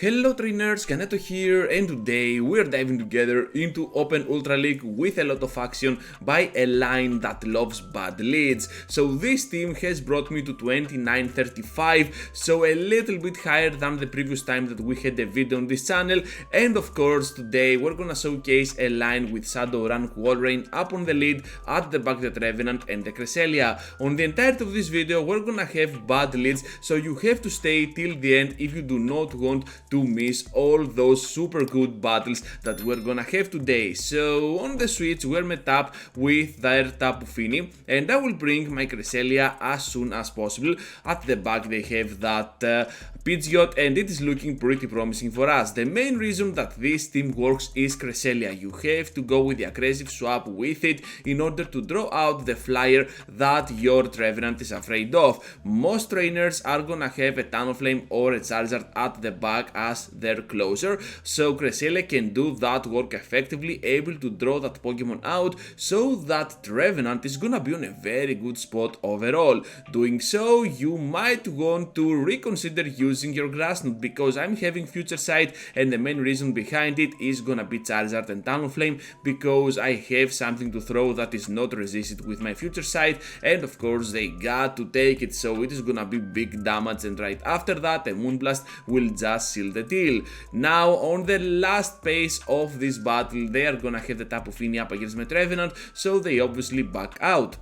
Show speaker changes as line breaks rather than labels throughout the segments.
Hello trainers, Kaneto here, and today we're diving together into Open Ultra League with a lot of action by a line that loves bad leads. So this team has brought me to 2935, so a little bit higher than the previous time that we had a video on this channel. And of course today we're gonna showcase a line with Shadow Rank Walrein up on the lead, at the back the Trevenant and the Cresselia. On the entirety of this video we're gonna have bad leads, so you have to stay till the end if you do not want to miss all those super good battles that we're gonna have today. So on the Switch we're met up with their Tapu Fini, and I will bring my Cresselia as soon as possible. At the back they have that Pidgeot, and it is looking pretty promising for us. The main reason that this team works is Cresselia. You have to go with the aggressive swap with it in order to draw out the flyer that your Trevenant is afraid of. Most trainers are gonna have a Talonflame or a Charizard at the back as their closer, so Cresselia can do that work effectively, able to draw that Pokemon out, so that Trevenant is gonna be on a very good spot overall. Doing so, you might want to reconsider using your Grass Knot, because I'm having Future Sight, and the main reason behind it is gonna be Charizard and Talonflame, because I have something to throw that is not resisted with my Future Sight, and of course they got to take it, so it is gonna be big damage, and right after that a Moonblast will just seal the deal. Now on the last phase of this battle they are gonna have the Tapu Fini up against my Trevenant, so they obviously back out.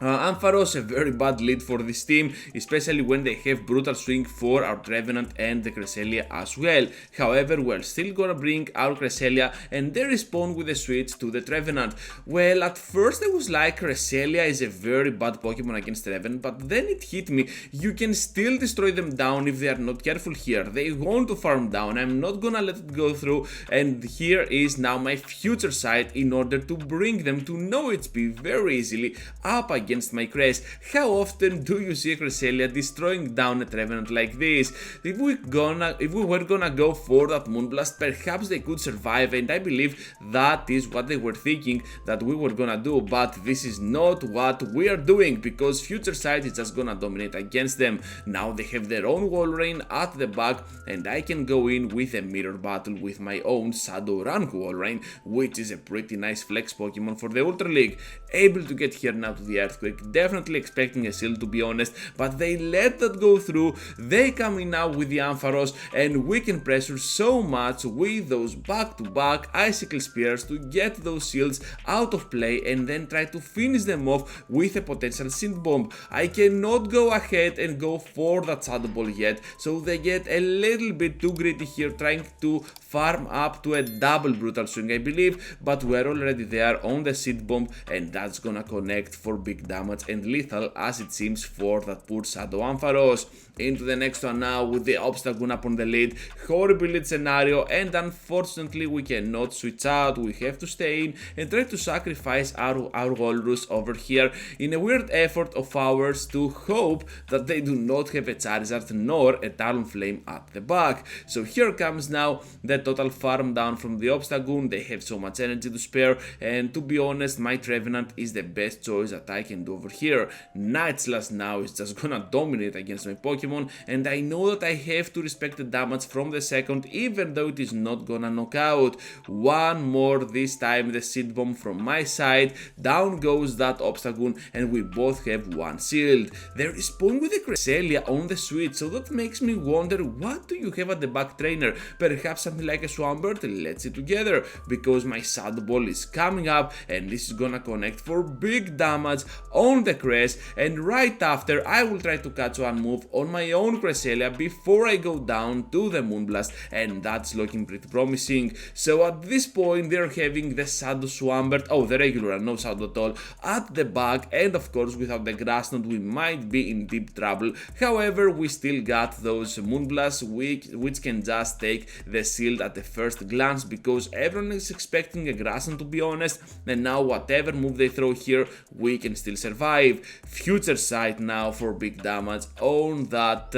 Ampharos, a very bad lead for this team, especially when they have Brutal Swing for our Trevenant and the Cresselia as well. However, we're still gonna bring our Cresselia, and they respond with a switch to the Trevenant. Well, at first I was like, Cresselia is a very bad Pokemon against Trevenant, but then it hit me, you can still destroy them down if they are not careful here. They want to farm down, I'm not gonna let it go through, and here is now my Future Sight in order to bring them to no HP very easily up against my Crest. How often do you see a Cresselia destroying down a Trevenant like this? If we were gonna go for that Moonblast, perhaps they could survive, and I believe that is what they were thinking that we were gonna do, but this is not what we are doing, because Future Sight is just gonna dominate against them. Now they have their own Walrein at the back, and I can go in with a mirror battle with my own Shadow Rank Walrein, which is a pretty nice flex Pokemon for the Ultra League. Able to get here now to the Earthquake, definitely expecting a seal to be honest, but they let that go through. They come in now with the Ampharos, and we can pressure so much with those back-to-back Icicle Spears to get those shields out of play, and then try to finish them off with a potential Scent Bomb. I cannot go ahead and go for that Shadow Ball yet, so they get a little bit too greedy here, trying to farm up to a double Brutal Swing I believe, but we're already there on the Scent Bomb, and that's gonna connect for big damage and lethal as it seems for that poor Shadow Ampharos. Into the next one now with the Obstagoon up on the lead. Horrible lead scenario, and unfortunately we cannot switch out. We have to stay in and try to sacrifice our Walrus over here in a weird effort of ours to hope that they do not have a Charizard nor a Talonflame at the back. So here comes now the total farm down from the Obstagoon. They have so much energy to spare, and to be honest my Trevenant is the best choice that I can do over here. Night Slash now is just gonna dominate against my Pokemon, and I know that I have to respect the damage from the second, even though it is not gonna knock out. One more, this time the Seed Bomb from my side. Down goes that Obstagoon, and we both have one shield. They respond with a Cresselia on the Switch, so that makes me wonder, what do you have at the back, trainer? Perhaps something like a Swampert? Let's see together, because my Shadow Ball is coming up, and this is gonna connect for big damage on the Crest, and right after I will try to catch one move on my own Cresselia before I go down to the Moonblast, and that's looking pretty promising. So at this point they're having the Shadow Swampert, the regular, no Shadow at all, at the back, and of course without the Grass Knot we might be in deep trouble. However, we still got those Moonblasts which can just take the shield at the first glance, because everyone is expecting a Grass Knot to be honest, and now whatever move they throw here we can still survive. Future Sight now for big damage on that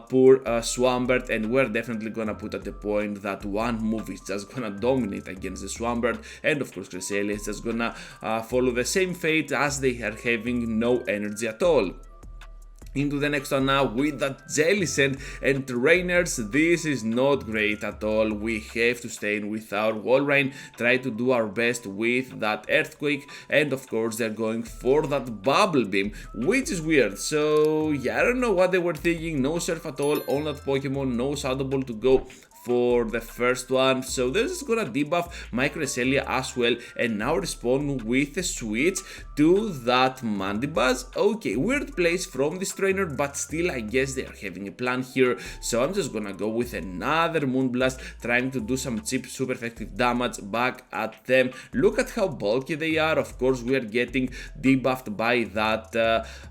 poor Swampert, and we're definitely gonna put at the point that one move is just gonna dominate against the Swampert, and of course Cresselia is just gonna follow the same fate as they are having no energy at all. Into the next one now with that Jelly Sand, and trainers, this is not great at all. We have to stay in with our Wall Rain, try to do our best with that Earthquake, and of course they're going for that Bubble Beam, which is weird. So yeah, I don't know what they were thinking. No Surf at all on that Pokemon, no Shadow Ball to go for the first one, so they're just gonna debuff my Cresselia as well, and now respond with a switch to that Mandibuzz. Okay, weird place from this trainer, but still I guess they are having a plan here, so I'm just gonna go with another Moonblast, trying to do some cheap super effective damage back at them. Look at how bulky they are. Of course we are getting debuffed by that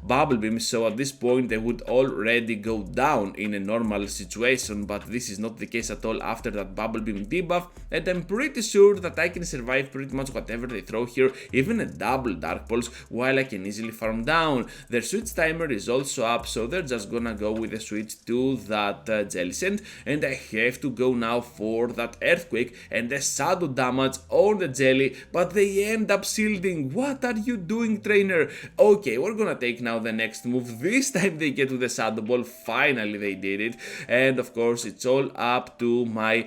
Bubble Beam, so at this point they would already go down in a normal situation, but this is not the case at all after that Bubble Beam debuff, and I'm pretty sure that I can survive pretty much whatever they throw here, even a double Dark Pulse, while I can easily farm down. Their switch timer is also up, so they're just gonna go with a switch to that Jelly Sand, and I have to go now for that Earthquake and the shadow damage on the Jelly, but they end up shielding. What are you doing, trainer? Okay, we're gonna take now the next move. This time they get to the Shadow Ball, finally they did it, and of course it's all up to my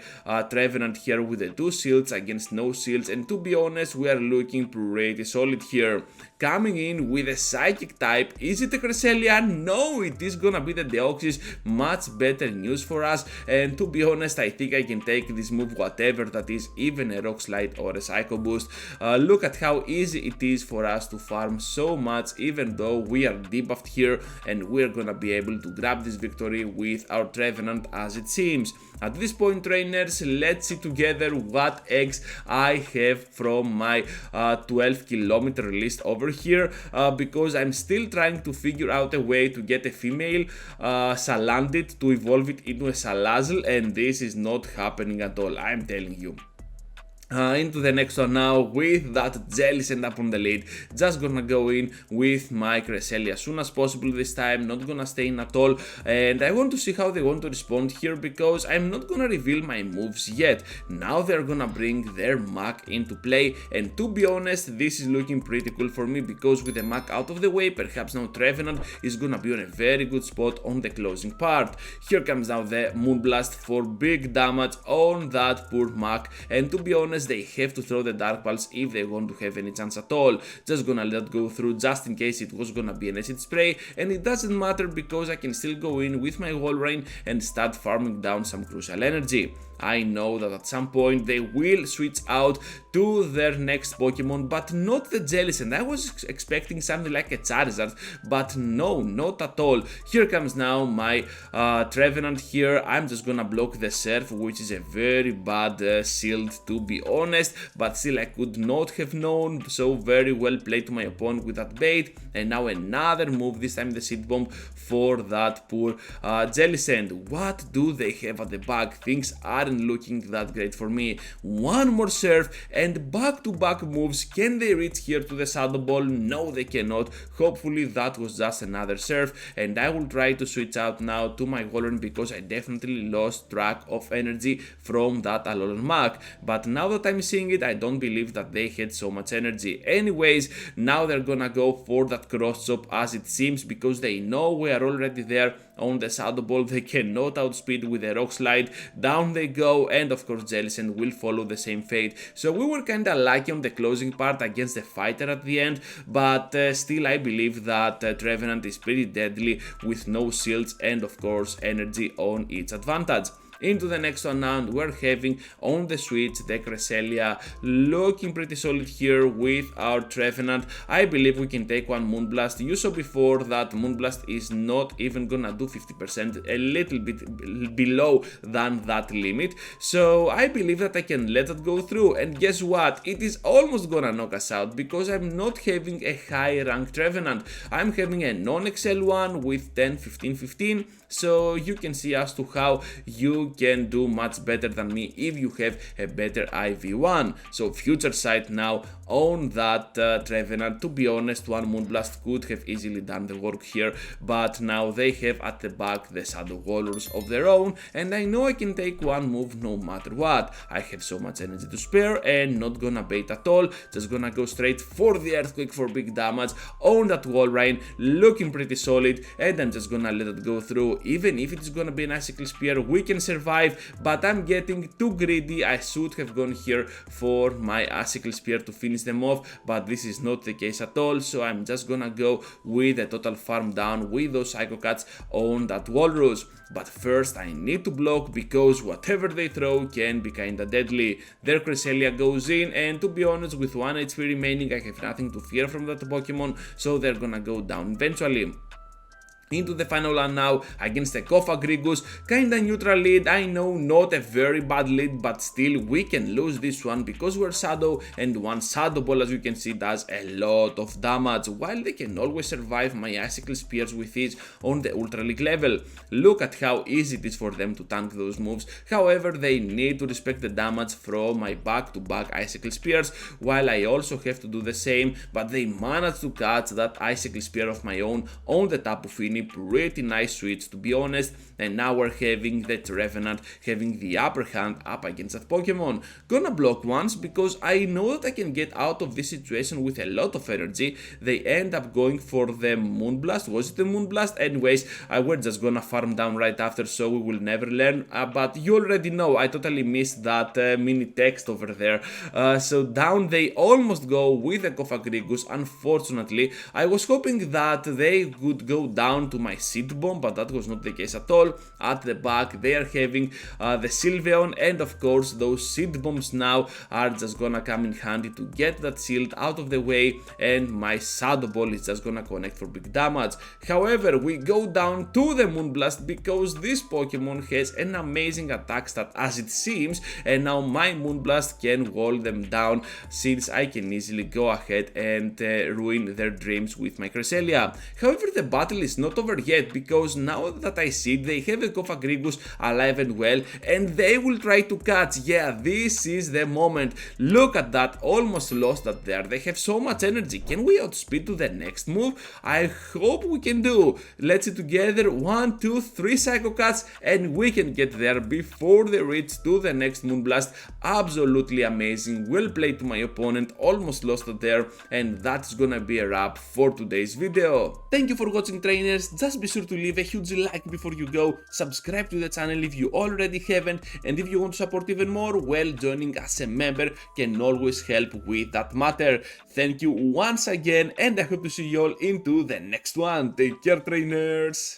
Trevenant here with the 2 shields against no shields, and to be honest we are looking pretty solid here. Coming in with a Psychic type, is it a Cresselia? No, it is gonna be the Deoxys. Much better news for us, and to be honest I think I can take this move, whatever that is, even a Rock Slide or a Psycho Boost. Look at how easy it is for us to farm so much, even though we are debuffed here, and we're gonna be able to grab this victory with our Trevenant as it seems. At this point, trainers, let's see together what eggs I have from my 12-kilometer list over here, because I'm still trying to figure out a way to get a female Salandit to evolve it into a Salazzle, and this is not happening at all, I'm telling you. Into the next one now with that Jelly Sand up on the lead. Just gonna go in with my Cresselia as soon as possible this time, not gonna stay in at all, and I want to see how they want to respond here, because I'm not gonna reveal my moves yet. Now they're gonna bring their Mach into play, and to be honest this is looking pretty cool for me, because with the Mach out of the way, perhaps now Trevenant is gonna be on a very good spot on the closing part. Here comes now the Moonblast for big damage on that poor Mach, and to be honest they have to throw the Dark Pulse if they want to have any chance at all. Just gonna let that go through just in case it was gonna be an acid spray, and it doesn't matter because I can still go in with my Wall Rain and start farming down some crucial energy. I know that at some point they will switch out to their next Pokemon, but not the Jelly Sand. I was expecting something like a Charizard, but no, not at all. Here comes now my Trevenant here. I'm just gonna block the Surf, which is a very bad shield to be honest, but still I could not have known, so very well played to my opponent with that bait. And now another move, this time the Seed Bomb for that poor Jelly Sand. What do they have at the back? Things aren't looking that great for me. One more Surf and back-to-back moves. Can they reach here to the Shadow Ball? No, they cannot. Hopefully that was just another Surf, and I will try to switch out now to my Alolan, because I definitely lost track of energy from that Alolan Mach. But now that I'm seeing it, I don't believe that they had so much energy. Anyways, now they're gonna go for that Cross Chop as it seems, because they know we are already there on the Shadow Ball. They cannot outspeed with a Rock Slide. Down they go, and of course Jelly Sand will follow the same fate. So we were kinda lucky on the closing part against the fighter at the end, but still I believe that Trevenant is pretty deadly with no shields and of course energy on its advantage. Into the next one now, and we're having on the switch the Cresselia, looking pretty solid here with our Trevenant. I believe we can take one Moonblast. You saw before that Moonblast is not even gonna do 50%, a little bit below than that limit, so I believe that I can let it go through. And guess what, it is almost gonna knock us out, because I'm not having a high rank Trevenant. I'm having a non-Excel one with 10, 15, 15, so you can see as to how you you can do much better than me if you have a better IV1. So future sight now on that Trevenant. To be honest, one Moonblast could have easily done the work here, but now they have at the back the Shadow Warriors of their own, and I know I can take one move no matter what. I have so much energy to spare and not gonna bait at all, just gonna go straight for the Earthquake for big damage on that Walrein, looking pretty solid, and I'm just gonna let it go through. Even if it's gonna be an Icicle Spear, we can survive, but I'm getting too greedy. I should have gone here for my Icicle Spear to finish them off, but this is not the case at all, so I'm just gonna go with a total farm down with those Psycho Cats on that Walrus. But first I need to block, because whatever they throw can be kinda deadly. Their Cresselia goes in, and to be honest, with 1 HP remaining, I have nothing to fear from that Pokemon, so they're gonna go down eventually. Into the final one now against the Cofagrigus, kinda neutral lead, I know, not a very bad lead, but still we can lose this one because we're Shadow, and one Shadow Ball, as you can see, does a lot of damage, while they can always survive my Icicle Spears with ease on the Ultra League level. Look at how easy it is for them to tank those moves. However, they need to respect the damage from my back-to-back Icicle Spears, while I also have to do the same, but they managed to catch that Icicle Spear of my own on the Tapu Fini. Pretty nice switch, to be honest, and now we're having the Trevenant having the upper hand up against that Pokemon. Gonna block once because I know that I can get out of this situation with a lot of energy. They end up going for the Moonblast. Was it the Moonblast? Anyways, we're just gonna farm down right after, so we will never learn, but you already know, I totally missed that mini text over there. So down they almost go with the Cofagrigus. Unfortunately, I was hoping that they would go down to my Seed Bomb, but that was not the case at all. At the back they are having the Sylveon, and of course those Seed Bombs now are just gonna come in handy to get that shield out of the way, and my Shadow Ball is just gonna connect for big damage. However, we go down to the Moonblast because this Pokemon has an amazing attack stat as it seems, and now my Moonblast can wall them down, since I can easily go ahead and ruin their dreams with my Cresselia. However, the battle is not over yet, because now that I see it, they have a Cofagrigus alive and well, and they will try to catch. Yeah, this is the moment. Look at that, almost lost that there. They have so much energy. Can we outspeed to the next move? I hope we can do. Let's see together. 1, 2, 3 Psycho Cats, and we can get there before they reach to the next Moonblast. Absolutely amazing. Well played to my opponent. Almost lost it there, and that's gonna be a wrap for today's video. Thank you for watching, trainers. Just be sure to leave a huge like before you go, subscribe to the channel if you already haven't, and if you want to support even more, well, joining as a member can always help with that matter. Thank you once again, and I hope to see you all into the next one. Take care, trainers!